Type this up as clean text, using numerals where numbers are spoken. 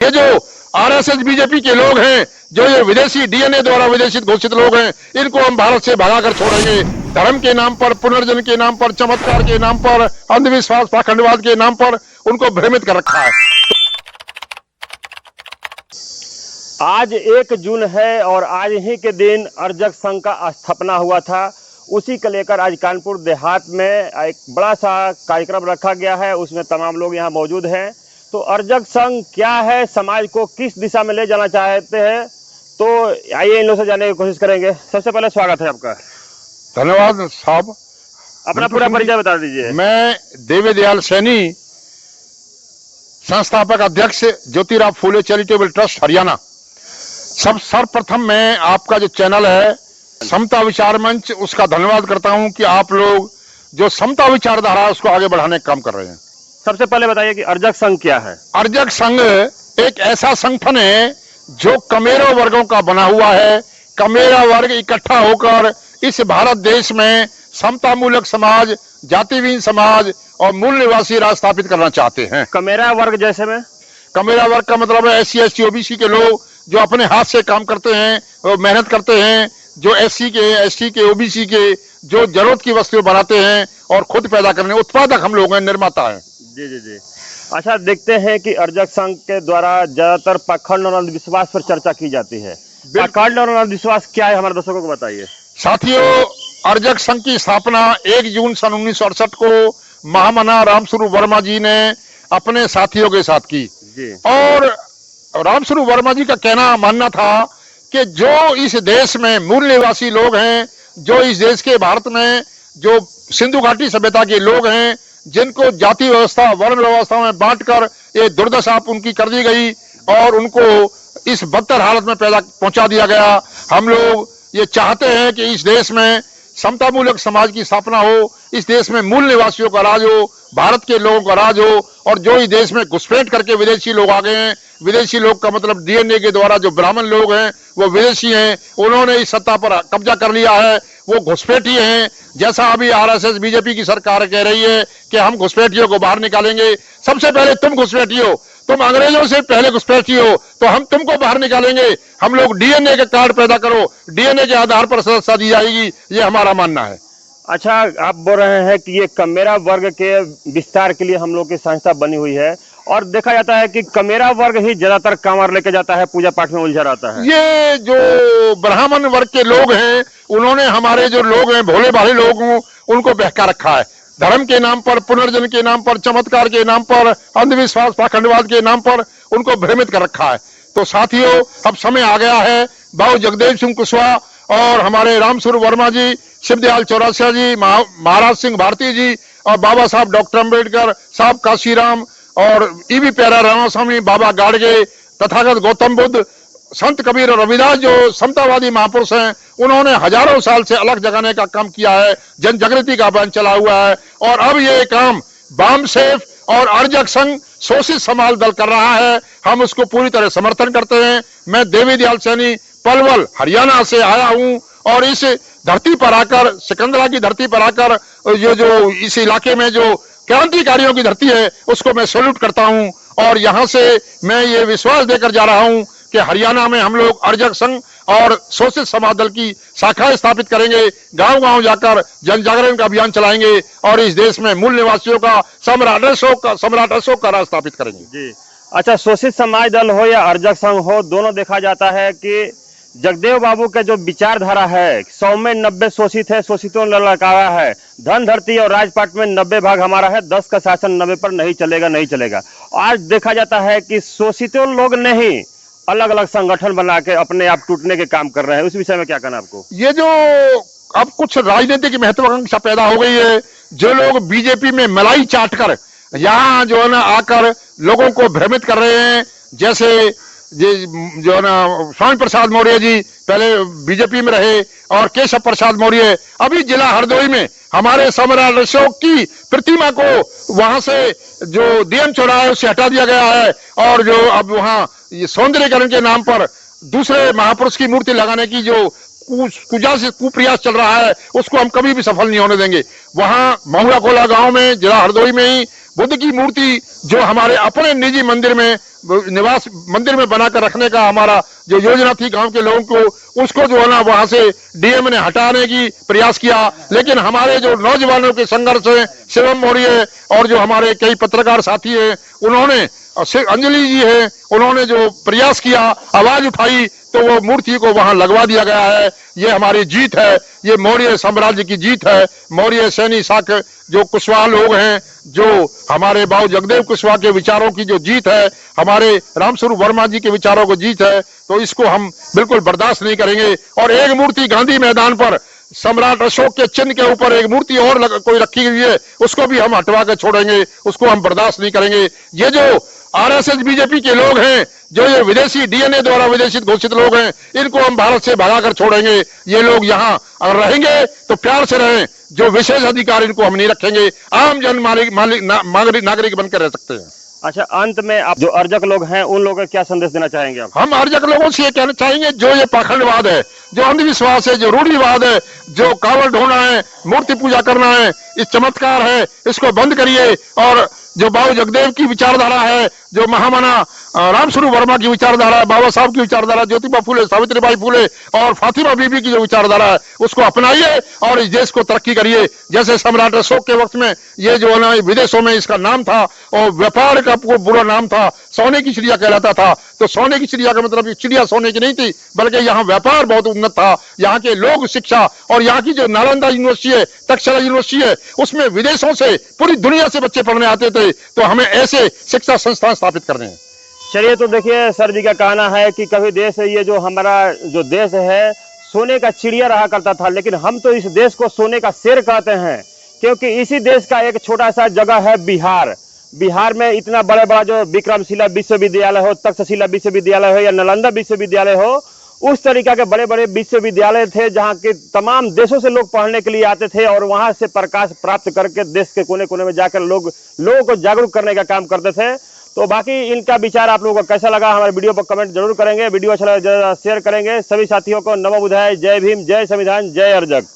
ये जो RSS BJP के लोग हैं, जो ये विदेशी डीएनए द्वारा विदेशी घोषित लोग हैं, इनको हम भारत से भगाकर छोड़ेंगे। धर्म के नाम पर, पुनर्जन्म के नाम पर, चमत्कार के नाम पर, अंधविश्वास, पाखंडवाद के नाम पर उनको भ्रमित कर रखा है। आज 1 जून है और आज ही के दिन अर्जक संघ का स्थापना हुआ था। उसी को लेकर आज कानपुर देहात में एक बड़ा सा कार्यक्रम रखा गया है, उसमें तमाम लोग यहाँ मौजूद हैं। तो अर्जक संघ क्या है, समाज को किस दिशा में ले जाना चाहते हैं, तो आइए इन लोगों से जानने की कोशिश करेंगे। सबसे पहले स्वागत है आपका। धन्यवाद साहब। अपना पूरा परिचय बता दीजिए। मैं देवी दयाल सैनी, संस्थापक अध्यक्ष ज्योतिराव फूले चैरिटेबल ट्रस्ट हरियाणा। सर्वप्रथम मैं आपका जो चैनल है समता विचार मंच, उसका धन्यवाद करता हूं कि आप लोग जो समता विचारधारा उसको आगे बढ़ाने का काम कर रहे हैं। सबसे पहले बताइए कि अर्जक संघ क्या है। अर्जक संघ एक ऐसा संगठन है जो कमेरो वर्गों का बना हुआ है। कमेरा वर्ग इकट्ठा होकर इस भारत देश में समता मूलक समाज, जातिहीन समाज और मूल निवासी राज स्थापित करना चाहते हैं। कमेरा वर्ग जैसे में, कमेरा वर्ग का मतलब है SC ST OBC के लोग जो अपने हाथ से काम करते हैं, वो मेहनत करते हैं, जो SC के, ST के, OBC के जो जरूरत की वस्तुएं बनाते हैं और खुद पैदा करने उत्पादक हम लोग हैं, निर्माता हैं। जी जी जी। अच्छा, देखते हैं कि अर्जक संघ के द्वारा ज्यादातर पाखंड और अंधविश्वास पर चर्चा की जाती है। पाखंड और अंधविश्वास क्या है, हमारे दर्शकों को बताइए। साथियों, अर्जक संघ की स्थापना 1 जून सन 1968 को महामना रामस्वरूप वर्मा जी ने अपने साथियों के साथ की जी। और रामस्वरूप वर्मा जी का मानना था कि जो इस देश में मूल निवासी लोग हैं, जो इस देश के भारत में जो सिंधु घाटी सभ्यता के लोग हैं, जिनको जाति व्यवस्था, वर्ण व्यवस्था में बांटकर ये दुर्दशा उनकी कर दी गई और उनको इस बदतर हालत में पहुंचा दिया गया। हम लोग ये चाहते हैं कि इस देश में समता मूलक समाज की स्थापना हो, इस देश में मूल निवासियों का राज हो, भारत के लोगों का राज हो, और जो इस देश में घुसपैठ करके विदेशी लोग आ गए हैं, विदेशी लोग का मतलब डीएनए के द्वारा जो ब्राह्मण लोग हैं वो विदेशी हैं, उन्होंने इस सत्ता पर कब्जा कर लिया है, वो घुसपैठी हैं। जैसा अभी आरएसएस बीजेपी की सरकार कह रही है कि हम घुसपैठियों को बाहर निकालेंगे। सबसे पहले तुम घुसपैठी हो, तुम अंग्रेजों से पहले घुसपैठी हो, तो हम तुमको बाहर निकालेंगे। हम लोग डीएनए के कार्ड पैदा करो, डीएनए के आधार पर सदस्यता दी जाएगी, ये हमारा मानना है। अच्छा, आप बोल रहे हैं कि ये कमेरा वर्ग के विस्तार के लिए हम लोग की संस्था बनी हुई है, और देखा जाता है कि कमेरा वर्ग ही ज्यादातर कांवर लेके जाता है, पूजा पाठ में उलझा रहता है। ये जो ब्राह्मण वर्ग के लोग हैं, उन्होंने हमारे जो लोग हैं, भोले भाले लोग हैं, उनको बहका रखा है। धर्म के नाम पर, पुनर्जन्म के नाम पर, चमत्कार के नाम पर, अंधविश्वास, पाखंडवाद के नाम पर उनको भ्रमित कर रखा है। तो साथियों, अब समय आ गया है, बाबू जगदेव सिंह कुशवाहा और हमारे रामस्वरूप वर्मा जी, शिवदयाल चौरसिया जी, महाराज सिंह भारती जी और बाबा साहब डॉक्टर अम्बेडकर साहब, काशीराम और EV प्यारा रामास्वामी, बाबा गाडगे, तथागत गौतम बुद्ध, संत कबीर और रविदास जो समतावादी महापुरुष हैं, उन्होंने हजारों साल से अलग जगाने का काम किया है, जन जागृति का अभियान चला हुआ है। और अब ये काम बामसेफ और अर्जक संघ शोषित समाज दल कर रहा है, हम उसको पूरी तरह समर्थन करते हैं। मैं देवी दयाल सैनी पलवल हरियाणा से आया हूं और इस धरती पर आकर, सिकंदरा की धरती पर आकर, ये जो इस इलाके में जो क्रांतिकारियों की धरती है उसको मैं सैल्यूट करता हूं। और यहां से मैं ये विश्वास देकर जा रहा हूं कि हरियाणा में हम लोग अर्जक संघ और शोषित समाज दल की शाखाएं स्थापित करेंगे, गांव-गांव जाकर जन जागरण का अभियान चलाएंगे और इस देश में मूल निवासियों का सम्राट अशोक का राज स्थापित करेंगे। जी। अच्छा, शोषित समाज दल हो या अर्जक संघ हो, दोनों देखा जाता है कि जगदेव बाबू का जो विचारधारा है, 100 में 90 शोषित है, शोषितों ने ललकारा है। धन धरती और राजपाट में 90 भाग हमारा है, 10 का शासन 90 पर नहीं चलेगा, नहीं चलेगा। आज देखा जाता है कि शोषितों लोग नहीं, अलग अलग संगठन बना के अपने आप टूटने के काम कर रहे हैं। उस विषय में क्या कहना आपको? ये जो अब कुछ राजनीतिक महत्वाकांक्षा पैदा हो गई है, जो लोग बीजेपी में मलाई चाट कर यहाँ जो है ना आकर लोगों को भ्रमित कर रहे हैं, जैसे जो है ना स्वामी प्रसाद मौर्य जी पहले बीजेपी में रहे और केशव प्रसाद मौर्य अभी जिला हरदोई में हमारे सम्राट अशोक की प्रतिमा को वहां से जो DM चौराहा है उससे हटा दिया गया है, और जो अब वहां सौंदर्यकरण के नाम पर दूसरे महापुरुष की मूर्ति लगाने की जो कुप्रयास चल रहा है, उसको हम कभी भी सफल नहीं होने देंगे। वहां महुआ कोला गांव में, जिला हरदोई में ही बुद्ध की मूर्ति जो हमारे अपने निजी मंदिर में, निवास मंदिर में बनाकर रखने का हमारा जो योजना थी गांव के लोगों को, उसको जो है ना वहां से डीएम ने हटाने की प्रयास किया। लेकिन हमारे जो नौजवानों के संघर्ष है, शिवम मौर्य और जो हमारे कई पत्रकार साथी हैं, उन्होंने, अंजलि जी है, उन्होंने जो प्रयास किया, आवाज उठाई, तो वो मूर्ति को वहां लगवा दिया गया है। ये हमारी जीत है, ये मौर्य साम्राज्य की जीत है। मौर्य सैनी शाक जो कुशवाहा लोग हैं, जो हमारे बाबू जगदेव कुशवाहा के विचारों की जो जीत है, हमारे रामस्वरूप वर्मा जी के विचारों को जीत है, तो इसको हम बिल्कुल बर्दाश्त नहीं करेंगे। और एक मूर्ति गांधी मैदान पर सम्राट अशोक के चिन्ह के ऊपर एक मूर्ति और कोई रखी हुई है, उसको भी हम हटवा के छोड़ेंगे, उसको हम बर्दाश्त नहीं करेंगे। ये जो आरएसएस बीजेपी के लोग हैं, जो ये विदेशी डीएनए द्वारा विदेशी घोषित लोग हैं, इनको हम भारत से भगाकर छोड़ेंगे। ये लोग यहाँ अगर रहेंगे तो प्यार से रहें, जो विशेष अधिकार इनको हम नहीं रखेंगे। आम जन नागरिक बनकर रह सकते हैं। अच्छा, अंत में आप जो अर्जक लोग हैं उन लोगों को क्या संदेश देना चाहेंगे आप? हम अर्जक लोगों से ये कहना चाहेंगे, जो ये पाखंडवाद है, जो अंधविश्वास है, जो रूढ़िवाद है, जो कावड़ ढोना है, मूर्ति पूजा करना है, इस चमत्कार है, इसको बंद करिए। और जो बाबू जगदेव की विचारधारा है, जो महामना रामस्वरूप वर्मा की विचारधारा, बाबा साहब की विचारधारा, ज्योतिबा फुले, सावित्रीबाई फुले और फातिमा बीबी की जो विचारधारा है, उसको अपनाइए और इस देश को तरक्की करिए। जैसे सम्राट अशोक के वक्त में ये जो है ना विदेशों में इसका नाम था और व्यापार का बुरा नाम था, सोने की चिड़िया कहलाता था। तो सोने की चिड़िया का मतलब चिड़िया सोने की नहीं थी, बल्कि यहाँ व्यापार बहुत उन्नत था। यहाँ के लोग शिक्षा, और यहाँ की जो नालंदा यूनिवर्सिटी है, तक्षशिला यूनिवर्सिटी है, उसमें विदेशों से पूरी दुनिया से बच्चे पढ़ने आते थे। तो हमें ऐसे शिक्षा संस्थान स्थापित करने हैं। चलिए, तो देखिए सर जी का कहना है कि कभी देश, ये जो हमारा जो देश है सोने का चिड़िया रहा करता था, लेकिन हम तो इस देश को सोने का शेर कहते हैं, क्योंकि इसी देश का एक छोटा सा जगह है बिहार। बिहार में इतना बड़ा बड़ा जो विक्रमशिला विश्वविद्यालय हो, तक्षशिला विश्वविद्यालय हो या नालंदा विश्वविद्यालय हो, उस तरीका के बड़े बड़े विश्वविद्यालय थे जहाँ के तमाम देशों से लोग पढ़ने के लिए आते थे और वहां से प्रकाश प्राप्त करके देश के कोने कोने में जाकर लोगों को जागरूक करने का काम करते थे। तो बाकी इनका विचार आप लोगों को कैसा लगा हमारे वीडियो पर कमेंट जरूर करेंगे। वीडियो अच्छा लगा शेयर करेंगे। सभी साथियों को नमो बुद्धाय, जय भीम, जय संविधान, जय अर्जक।